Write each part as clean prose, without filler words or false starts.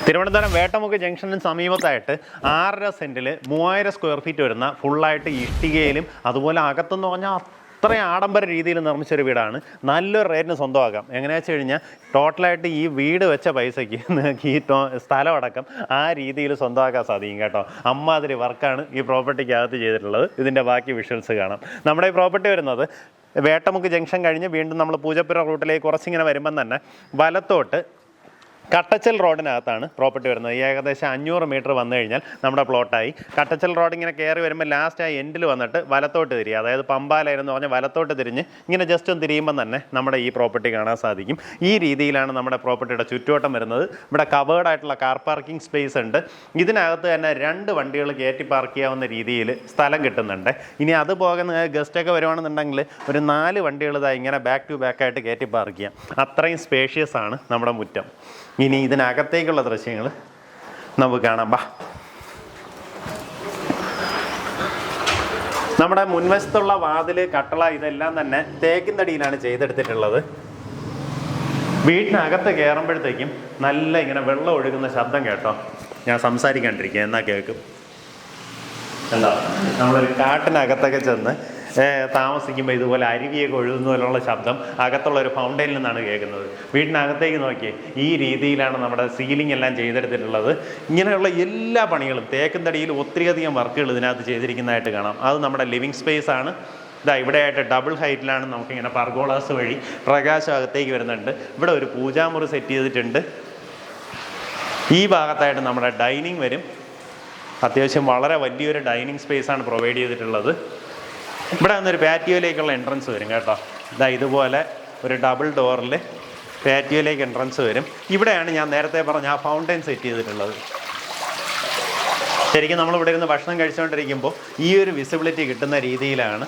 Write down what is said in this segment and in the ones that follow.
Thiruvananthapuram വേട്ടമുക്ക് ജംഗ്ഷനിന് സമീപത്തായിട്ട് 6.5 സെൻറ്റിൽ 3000 square feet വരുന്ന ഫുള്ളായിട്ട് ഇഷ്ടികയിലും അതുപോലെ അകത്തെന്ന് പറഞ്ഞാൽ അത്രയും ആഡംബര രീതിയിൽ നിർമ്മിച്ചൊരു വീടാണ്. നല്ലൊരു റേറ്റിന് സ്വന്തമാക്കാം. എങ്ങനെയാണെന്ന് വെച്ച് കഴിഞ്ഞാൽ ടോട്ടലായിട്ട് ഈ വീട് വെച്ച പൈസയ്ക്ക് നിങ്ങൾക്ക് ഈ സ്ഥലം അടക്കം ആ രീതിയിൽ സ്വന്തമാക്കാൻ സാധിക്കും കേട്ടോ. അമ്മാതിരി വർക്കാണ് ഈ പ്രോപ്പർട്ടിക്കകത്ത് ചെയ്തിട്ടുള്ളത്. ഇതിൻ്റെ ബാക്കി വിഷ്വൽസ് കാണാം. നമ്മുടെ ഈ പ്രോപ്പർട്ടി വരുന്നത് വേട്ടമുക്ക് ജംഗ്ഷൻ കഴിഞ്ഞ് വീണ്ടും നമ്മൾ പൂജപ്പുര റൂട്ടിലേക്ക് കുറച്ചിങ്ങനെ വരുമ്പം തന്നെ വലത്തോട്ട് കട്ടച്ചൽ റോഡിനകത്താണ് പ്രോപ്പർട്ടി വരുന്നത്. ഏകദേശം 500 മീറ്റർ വന്നു കഴിഞ്ഞാൽ നമ്മുടെ പ്ലോട്ടായി. കട്ടച്ചൽ റോഡ് ഇങ്ങനെ കയറി വരുമ്പോൾ ലാസ്റ്റ് ആ എൻഡിൽ വന്നിട്ട് വലത്തോട്ട് തിരിയുക, അതായത് പമ്പാലയെന്ന് പറഞ്ഞാൽ വലത്തോട്ട് തിരിഞ്ഞ് ഇങ്ങനെ ജസ്റ്റ് ഒന്ന് തിരിയുമ്പം തന്നെ നമ്മുടെ ഈ പ്രോപ്പർട്ടി കാണാൻ സാധിക്കും. ഈ രീതിയിലാണ് നമ്മുടെ പ്രോപ്പർട്ടിയുടെ ചുറ്റുവട്ടം വരുന്നത്. ഇവിടെ കവേർഡായിട്ടുള്ള കാർ പാർക്കിംഗ് സ്പേസ് ഉണ്ട്. ഇതിനകത്ത് തന്നെ 2 വണ്ടികൾ കയറ്റി പാർക്ക് ചെയ്യാവുന്ന രീതിയിൽ സ്ഥലം കിട്ടുന്നുണ്ട്. ഇനി അത് പോകുന്ന ഗസ്റ്റൊക്കെ വരുവാണെന്നുണ്ടെങ്കിൽ ഒരു 4 വണ്ടികൾ ഇങ്ങനെ ബാക്ക് ടു ബാക്കായിട്ട് കയറ്റി പാർക്ക് ചെയ്യാം. അത്രയും സ്പേഷ്യസ് ആണ് നമ്മുടെ മുറ്റം. ഇനി ഇതിനകത്തേക്കുള്ള ദൃശ്യങ്ങൾ നമുക്ക് കാണാം. നമ്മുടെ മുൻവശത്തുള്ള വാതിൽ, കട്ടള ഇതെല്ലാം തന്നെ തേക്കിൻ തടിയിലാണ് ചെയ്തെടുത്തിട്ടുള്ളത്. വീടിനകത്ത് കയറുമ്പോഴത്തേക്കും നല്ല ഇങ്ങനെ വെള്ളം ഒഴുകുന്ന ശബ്ദം കേട്ടോ. ഞാൻ സംസാരിക്കാണ്ടിരിക്കുക എന്നാൽ കേൾക്കും. എന്താ നമ്മളൊരു കാട്ടിനകത്തൊക്കെ ചെന്ന് താമസിക്കുമ്പോൾ ഇതുപോലെ അരുവിയൊക്കെ ഒഴുകുന്ന പോലുള്ള ശബ്ദം അകത്തുള്ള ഒരു ഫൗണ്ടൈനിൽ നിന്നാണ് കേൾക്കുന്നത്. വീടിനകത്തേക്ക് നോക്കിയേ, ഈ രീതിയിലാണ് നമ്മുടെ സീലിംഗ് എല്ലാം ചെയ്തെടുത്തിട്ടുള്ളത്. ഇങ്ങനെയുള്ള എല്ലാ പണികളും തേക്കിൻ തടിയിൽ ഒത്തിരിയധികം വർക്കുകൾ ഇതിനകത്ത് ചെയ്തിരിക്കുന്നതായിട്ട് കാണാം. അത് നമ്മുടെ ലിവിങ് സ്പേസ് ആണ്. ഇതാ ഇവിടെയായിട്ട് ഡബിൾ ഹൈറ്റിലാണ് നമുക്കിങ്ങനെ പർഗോളാസ് വഴി പ്രകാശം അകത്തേക്ക് വരുന്നുണ്ട്. ഇവിടെ ഒരു പൂജാമുറി സെറ്റ് ചെയ്തിട്ടുണ്ട്. ഈ ഭാഗത്തായിട്ട് നമ്മുടെ ഡൈനിങ് വരും. അത്യാവശ്യം വളരെ വലിയൊരു ഡൈനിങ് സ്പേസാണ് പ്രൊവൈഡ് ചെയ്തിട്ടുള്ളത്. ഇവിടെ നിന്നൊരു പാറ്റിയോയിലേക്കുള്ള എൻട്രൻസ് വരും കേട്ടോ. ഇതാ ഇതുപോലെ ഒരു ഡബിൾ ഡോറിൽ പാറ്റിയോയിലേക്ക് എൻട്രൻസ് വരും. ഇവിടെയാണ് ഞാൻ നേരത്തെ പറഞ്ഞ ആ ഫൗണ്ടൈൻ സെറ്റ് ചെയ്തിട്ടുള്ളത്. ശരിക്കും നമ്മളിവിടെ ഇരുന്ന് ഭക്ഷണം കഴിച്ചുകൊണ്ടിരിക്കുമ്പോൾ ഈ ഒരു വിസിബിലിറ്റി കിട്ടുന്ന രീതിയിലാണ്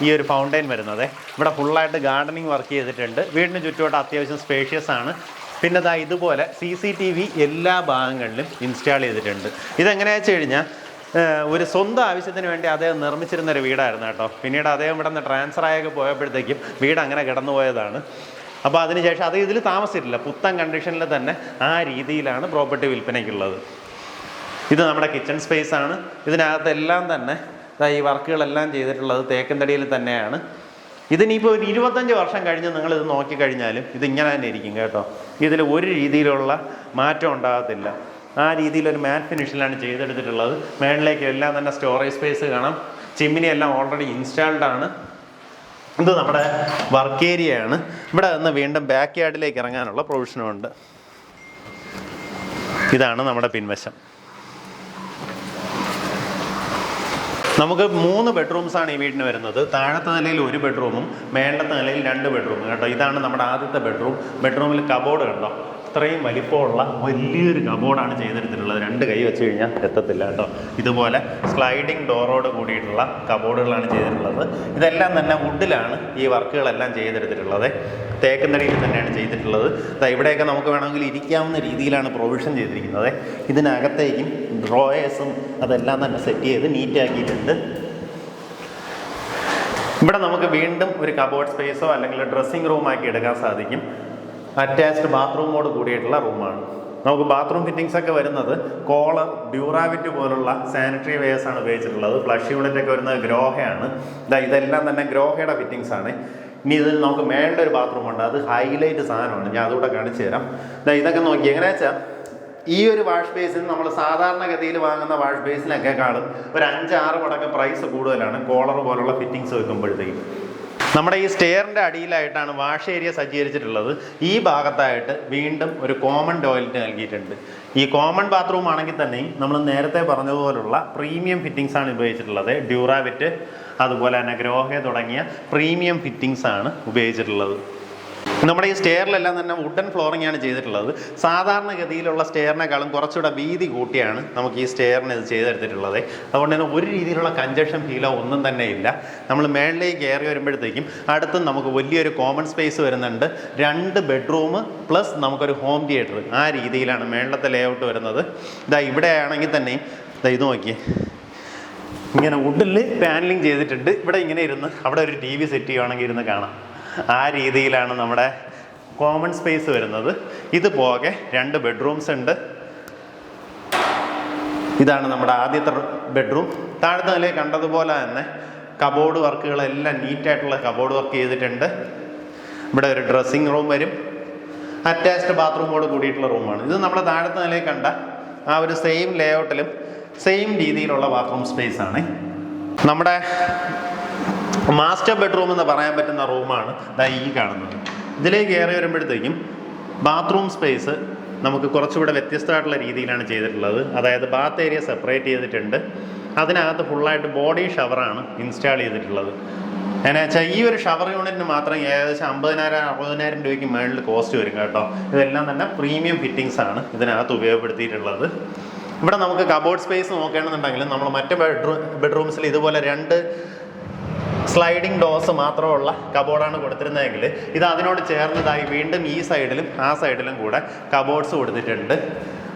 ഈ ഒരു ഫൗണ്ടൈൻ വരുന്നത്. ഇവിടെ ഫുള്ളായിട്ട് ഗാർഡനിങ് വർക്ക് ചെയ്തിട്ടുണ്ട്. വീടിന് ചുറ്റുവട്ടം അത്യാവശ്യം സ്പേഷ്യസ് ആണ്. പിന്നെ ദാ ഇതുപോലെ CCTV എല്ലാ ഭാഗങ്ങളിലും ഇൻസ്റ്റാൾ ചെയ്തിട്ടുണ്ട്. ഇതെങ്ങനെയാണെന്ന് വെച്ച് കഴിഞ്ഞാൽ ഒരു സ്വന്തം ആവശ്യത്തിന് വേണ്ടി അദ്ദേഹം നിർമ്മിച്ചിരുന്നൊരു വീടായിരുന്നു കേട്ടോ. പിന്നീട് അദ്ദേഹം ഇവിടെ നിന്ന് ട്രാൻസ്ഫർ ആയൊക്കെ പോയപ്പോഴത്തേക്കും വീട് അങ്ങനെ കിടന്നു പോയതാണ്. അപ്പോൾ അതിനുശേഷം അത് ഇതിൽ താമസിച്ചിട്ടില്ല. പുത്തൻ കണ്ടീഷനിൽ തന്നെ ആ രീതിയിലാണ് പ്രോപ്പർട്ടി വിൽപ്പനയ്ക്കുള്ളത്. ഇത് നമ്മുടെ കിച്ചൺ സ്പേസ് ആണ്. ഇതിനകത്തെല്ലാം തന്നെ ഈ വർക്കുകളെല്ലാം ചെയ്തിട്ടുള്ളത് തേക്കിൻ തടിയിൽ തന്നെയാണ്. ഇതിനിപ്പോൾ ഒരു 25 വർഷം കഴിഞ്ഞ് നിങ്ങളിത് നോക്കിക്കഴിഞ്ഞാലും ഇതിങ്ങനെ തന്നെ ഇരിക്കും കേട്ടോ. ഇതിൽ ഒരു രീതിയിലുള്ള മാറ്റം ഉണ്ടാകത്തില്ല. ആ രീതിയിലൊരു മാറ്റ് ഫിനിഷിലാണ് ചെയ്തെടുത്തിട്ടുള്ളത്. മേളിലേക്ക് എല്ലാം തന്നെ സ്റ്റോറേജ് സ്പേസ് കാണാം. ചിമ്മിനി എല്ലാം ഓൾറെഡി ഇൻസ്റ്റാൾഡ് ആണ്. ഇത് നമ്മുടെ വർക്ക് ഏരിയ ആണ്. ഇവിടെ നിന്ന് വീണ്ടും ബാക്ക് യാർഡിലേക്ക് ഇറങ്ങാനുള്ള പ്രൊവിഷനും ഉണ്ട്. ഇതാണ് നമ്മുടെ പിൻവശം. നമുക്ക് 3 ബെഡ്റൂംസാണ് ഈ വീടിന് വരുന്നത്. താഴത്തെ നിലയിൽ 1 ബെഡ്റൂമും മേളത്തെ നിലയിൽ 2 ബെഡ്റൂമും കേട്ടോ. ഇതാണ് നമ്മുടെ ആദ്യത്തെ ബെഡ്റൂം. ബെഡ്റൂമിൽ കബോർഡ് കണ്ടോ, ഇത്രയും വലിപ്പമുള്ള വലിയൊരു കബോർഡാണ് ചെയ്തെടുത്തിട്ടുള്ളത്. 2 കൈ വെച്ച് കഴിഞ്ഞാൽ എത്തത്തില്ല കേട്ടോ. ഇതുപോലെ സ്ലൈഡിങ് ഡോറോട് കൂടിയിട്ടുള്ള കബോർഡുകളാണ് ചെയ്തിട്ടുള്ളത്. ഇതെല്ലാം തന്നെ വുഡിലാണ് ഈ വർക്കുകളെല്ലാം ചെയ്തെടുത്തിട്ടുള്ളത്. തേക്കിൻ തടിയിൽ തന്നെയാണ് ചെയ്തിട്ടുള്ളത്. ഇവിടെയൊക്കെ നമുക്ക് വേണമെങ്കിൽ ഇരിക്കാവുന്ന രീതിയിലാണ് പ്രൊവിഷൻ ചെയ്തിരിക്കുന്നത്. ഇതിനകത്തേക്കും ഡ്രോയേഴ്സും അതെല്ലാം തന്നെ സെറ്റ് ചെയ്ത് നീറ്റാക്കിയിട്ടുണ്ട്. ഇവിടെ നമുക്ക് വീണ്ടും ഒരു കബോർഡ് സ്പേസോ അല്ലെങ്കിൽ ഡ്രസ്സിംഗ് റൂമാക്കി എടുക്കാൻ സാധിക്കും. അറ്റാച്ച്ഡ് ബാത്റൂമോട് കൂടിയിട്ടുള്ള റൂമാണ്. നമുക്ക് ബാത്റൂം ഫിറ്റിങ്സ് ഒക്കെ വരുന്നത് കോളർ, ഡ്യൂറാവിറ്റ് പോലുള്ള സാനിറ്ററി വെയേഴ്സ് ആണ് ഉപയോഗിച്ചിട്ടുള്ളത്. ഫ്ലഷ് യൂണിറ്റ് ഒക്കെ വരുന്നത് ഗ്രോഹയാണ്. ഇതെല്ലാം തന്നെ ഗ്രോഹയുടെ ഫിറ്റിങ്സ് ആണ്. ഇനി ഇതിൽ നമുക്ക് മേളുടെ ഒരു ബാത്റൂം ഉണ്ട്. അത് ഹൈലൈറ്റ് സാധനമാണ്. ഞാൻ അതുകൂടെ കാണിച്ചു തരാം. ഇതൊക്കെ നോക്കി എങ്ങനെയാ വെച്ചാൽ ഈ ഒരു വാഷ് ബേസിന് നമ്മൾ സാധാരണഗതിയിൽ വാങ്ങുന്ന വാഷ് ബേസിനൊക്കെക്കാളും ഒരു 5-6 മടങ്ങ് പ്രൈസ് കൂടുതലാണ് കോളർ പോലുള്ള ഫിറ്റിങ്സ് വെക്കുമ്പോഴത്തേക്കും. നമ്മുടെ ഈ സ്റ്റെയറിൻ്റെ അടിയിലായിട്ടാണ് വാഷ് ഏരിയ സജ്ജീകരിച്ചിട്ടുള്ളത്. ഈ ഭാഗത്തായിട്ട് വീണ്ടും ഒരു കോമൺ ടോയ്ലറ്റ് നൽകിയിട്ടുണ്ട്. ഈ കോമൺ ബാത്റൂം ആണെങ്കിൽ തന്നെയും നമ്മൾ നേരത്തെ പറഞ്ഞതുപോലുള്ള പ്രീമിയം ഫിറ്റിങ്സ് ആണ് ഉപയോഗിച്ചിട്ടുള്ളത്. ഡ്യൂറാവിറ്റ് അതുപോലെ തന്നെ ഗ്രോഹെ തുടങ്ങിയ പ്രീമിയം ഫിറ്റിങ്സ് ആണ് ഉപയോഗിച്ചിട്ടുള്ളത്. നമ്മുടെ ഈ സ്റ്റെയറിലെല്ലാം തന്നെ വുഡൻ ഫ്ലോറിംഗ് ആണ് ചെയ്തിട്ടുള്ളത്. സാധാരണഗതിയിലുള്ള സ്റ്റെയറിനേക്കാളും കുറച്ചുകൂടെ വീതി കൂട്ടിയാണ് നമുക്ക് ഈ സ്റ്റെയറിന് ഇത് ചെയ്തെടുത്തിട്ടുള്ളത്. അതുകൊണ്ട് തന്നെ ഒരു രീതിയിലുള്ള കഞ്ചക്ഷൻ ഫീലോ ഒന്നും തന്നെ ഇല്ല. നമ്മൾ മേളിലേക്ക് കയറി വരുമ്പോഴത്തേക്കും അടുത്തും നമുക്ക് വലിയൊരു കോമൺ സ്പേസ് വരുന്നുണ്ട്. 2 ബെഡ്റൂം പ്ലസ് നമുക്കൊരു ഹോം തിയേറ്റർ. ആ രീതിയിലാണ് മേളത്തെ ലേഔട്ട് വരുന്നത്. ഇവിടെ ആണെങ്കിൽ തന്നെയും ഇത് നോക്കിയേ, ഇങ്ങനെ വുഡിൽ പാനലിങ് ചെയ്തിട്ടുണ്ട്. ഇവിടെ ഇങ്ങനെ ഇരുന്ന് അവിടെ ഒരു TV സെറ്റ് ചെയ്യുവാണെങ്കിൽ ഇരുന്ന് കാണാം. ആ രീതിയിലാണ് നമ്മുടെ കോമൺ സ്പേസ് വരുന്നത്. ഇത് പോകെ 2 ബെഡ്റൂംസ് ഉണ്ട്. ഇതാണ് നമ്മുടെ ആദ്യത്തെ ബെഡ്റൂം. താഴത്തെ നിലയിൽ കണ്ടതുപോലെ തന്നെ കബോർഡ് വർക്കുകളെല്ലാം നീറ്റായിട്ടുള്ള കബോർഡ് വർക്ക് ചെയ്തിട്ടുണ്ട്. ഇവിടെ ഒരു ഡ്രസ്സിങ് റൂം വരും. അറ്റാച്ച്ഡ് ബാത്റൂമോട് കൂടിയിട്ടുള്ള റൂമാണ് ഇത്. നമ്മുടെ താഴത്തെ നിലയിൽ കണ്ട ആ ഒരു സെയിം ലേഔട്ടിലും സെയിം രീതിയിലുള്ള ബാത്റൂം സ്പേസ് ആണ്. നമ്മുടെ മാസ്റ്റർ ബെഡ്റൂം എന്ന് പറയാൻ പറ്റുന്ന റൂമാണ് ഈ കാണുന്നത്. ഇതിലേക്ക് കയറി വരുമ്പോഴത്തേക്കും ബാത്റൂം സ്പേസ് നമുക്ക് കുറച്ചുകൂടെ വ്യത്യസ്തമായിട്ടുള്ള രീതിയിലാണ് ചെയ്തിട്ടുള്ളത്. അതായത് ബാത്ത് ഏരിയ സെപ്പറേറ്റ് ചെയ്തിട്ടുണ്ട്. അതിനകത്ത് ഫുള്ളായിട്ട് ബോഡി ഷവറാണ് ഇൻസ്റ്റാൾ ചെയ്തിട്ടുള്ളത്. എന്നു വെച്ചാൽ ഈ ഒരു ഷവർ യൂണിറ്റിന് മാത്രം ഏകദേശം 50,000-60,000 രൂപയ്ക്ക് മുകളിൽ കോസ്റ്റ് വരും കേട്ടോ. ഇതെല്ലാം തന്നെ പ്രീമിയം ഫിറ്റിങ്സ് ആണ് ഇതിനകത്ത് ഉപയോഗപ്പെടുത്തിയിട്ടുള്ളത്. ഇവിടെ നമുക്ക് കബോർഡ് സ്പേസ് നോക്കുകയാണെന്നുണ്ടെങ്കിൽ നമ്മൾ മറ്റ് ബെഡ്റൂംസിൽ ഇതുപോലെ 2 സ്ലൈഡിങ് ഡോർസ് മാത്രമുള്ള കബോർഡാണ് കൊടുത്തിരുന്നതെങ്കിൽ ഇത് അതിനോട് ചേർന്നതായി വീണ്ടും ഈ സൈഡിലും ആ സൈഡിലും കൂടെ കബോർഡ്സ് കൊടുത്തിട്ടുണ്ട്.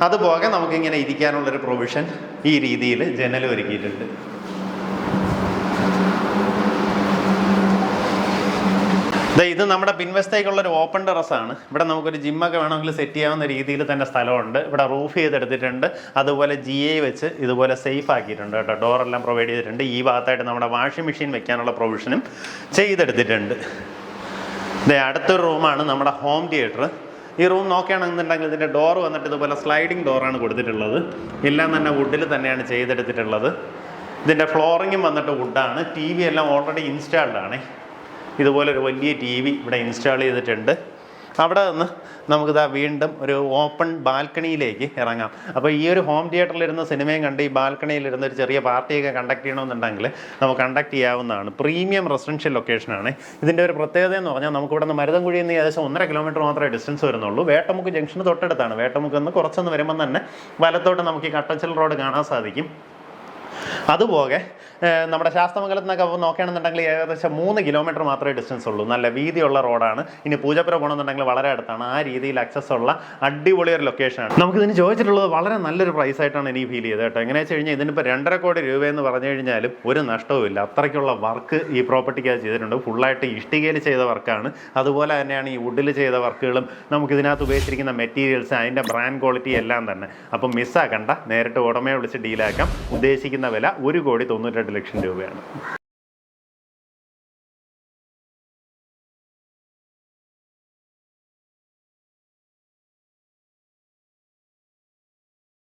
അതുപോലെ നമുക്കിങ്ങനെ ഇരിക്കാനുള്ളൊരു പ്രൊവിഷൻ ഈ രീതിയിൽ ജനൽ ഒരുക്കിയിട്ടുണ്ട്. ഇത് നമ്മുടെ പിൻവശത്തേക്കുള്ളൊരു ഓപ്പൺ ടെറസാണ്. ഇവിടെ നമുക്കൊരു ജിമ്മൊക്കെ വേണമെങ്കിൽ സെറ്റ് ചെയ്യാവുന്ന രീതിയിൽ തന്നെ സ്ഥലമുണ്ട്. ഇവിടെ റൂഫ് ചെയ്തെടുത്തിട്ടുണ്ട്. അതുപോലെ GA വെച്ച് ഇതുപോലെ സേഫ് ആക്കിയിട്ടുണ്ട് കേട്ടോ. ഡോറെല്ലാം പ്രൊവൈഡ് ചെയ്തിട്ടുണ്ട്. ഈ ഭാഗത്തായിട്ട് നമ്മുടെ വാഷിംഗ് മെഷീൻ വെക്കാനുള്ള പ്രൊവിഷനും ചെയ്തെടുത്തിട്ടുണ്ട്. അടുത്തൊരു റൂമാണ് നമ്മുടെ ഹോം തിയേറ്റർ. ഈ റൂം നോക്കുകയാണെന്നുണ്ടെങ്കിൽ ഇതിൻ്റെ ഡോർ വന്നിട്ട് ഇതുപോലെ സ്ലൈഡിങ് ഡോറാണ് കൊടുത്തിട്ടുള്ളത്. എല്ലാം തന്നെ വുഡിൽ തന്നെയാണ് ചെയ്തെടുത്തിട്ടുള്ളത്. ഇതിൻ്റെ ഫ്ലോറിങ്ങും വന്നിട്ട് വുഡാണ്. TV എല്ലാം ഓൾറെഡി ഇൻസ്റ്റാൾഡ് ആണ്. ഇതുപോലൊരു വലിയ TV ഇവിടെ ഇൻസ്റ്റാൾ ചെയ്തിട്ടുണ്ട്. അവിടെ നിന്ന് നമുക്കിതാ വീണ്ടും ഒരു ഓപ്പൺ ബാൽക്കണിയിലേക്ക് ഇറങ്ങാം. അപ്പോൾ ഈ ഒരു ഹോം തിയേറ്ററിലിരുന്ന് സിനിമയും കണ്ട് ഈ ബാൽക്കണിയിലിരുന്ന് ഒരു ചെറിയ പാർട്ടിയൊക്കെ കണ്ടക്ട് ചെയ്യണമെന്നുണ്ടെങ്കിൽ നമുക്ക് കണ്ടക്ട് ചെയ്യാവുന്നതാണ്. പ്രീമിയം റെസിഡൻഷ്യൽ ലൊക്കേഷനാണ്. ഇതിൻ്റെ ഒരു പ്രത്യേകത എന്ന് പറഞ്ഞാൽ നമുക്കിവിടെ നിന്ന് മരുതൻകുഴിയിൽ നിന്ന് ഏകദേശം 1.5 കിലോമീറ്റർ മാത്രമേ ഡിസ്റ്റൻസ് വരുന്നുള്ളൂ. വേട്ടമുക്ക് ജംഗ്ഷന് തൊട്ടടുത്താണ്. വേട്ടമുക്ക് നിന്ന് കുറച്ചൊന്ന് വരുമ്പം തന്നെ വലത്തോട്ട് നമുക്ക് ഈ കട്ടച്ചൽ റോഡ് കാണാൻ സാധിക്കും. അതുപോലെ നമ്മുടെ ശാസ്തമംഗലത്ത് നിന്നൊക്കെ നോക്കുകയാണെന്നുണ്ടെങ്കിൽ ഏകദേശം 3 കിലോമീറ്റർ മാത്രമേ ഡിസ്റ്റൻസ് ഉള്ളൂ. നല്ല വീതിയുള്ള റോഡാണ്. ഇനി പൂജപ്പുര പോകണമെന്നുണ്ടെങ്കിൽ വളരെ അടുത്താണ്. ആ രീതിയിൽ ആക്സസ് ഉള്ള അടിപൊളി ഒരു ലൊക്കേഷനാണ്. നമുക്കിതിന് ചോദിച്ചിട്ടുള്ളത് വളരെ നല്ലൊരു പ്രൈസ് ആയിട്ടാണ് എനിക്ക് ഫീൽ ചെയ്തത് കേട്ടോ. എങ്ങനെയാ വെച്ച് കഴിഞ്ഞാൽ ഇതിനിപ്പോൾ 2.5 കോടി രൂപയെന്ന് പറഞ്ഞു കഴിഞ്ഞാലും ഒരു നഷ്ടവുമില്ല. അത്രയ്ക്കുള്ള വർക്ക് ഈ പ്രോപ്പർട്ടിക്ക് ചെയ്തിട്ടുണ്ട്. ഫുള്ളായിട്ട് ഇഷ്ടികയിൽ ചെയ്ത വർക്കാണ്. അതുപോലെ തന്നെയാണ് ഈ വുഡിൽ ചെയ്ത വർക്കുകളും. നമുക്കിതിനകത്ത് ഉപയോഗിച്ചിരിക്കുന്ന മെറ്റീരിയൽസ്, അതിൻ്റെ ബ്രാൻഡ് ക്വാളിറ്റി എല്ലാം തന്നെ. അപ്പം മിസ്സാക്കണ്ട, നേരിട്ട് ഉടമയെ വിളിച്ച് ഡീലാക്കാം. ഉദ്ദേശിക്കുന്ന വില 1,92,00,000 രൂപയാണ്.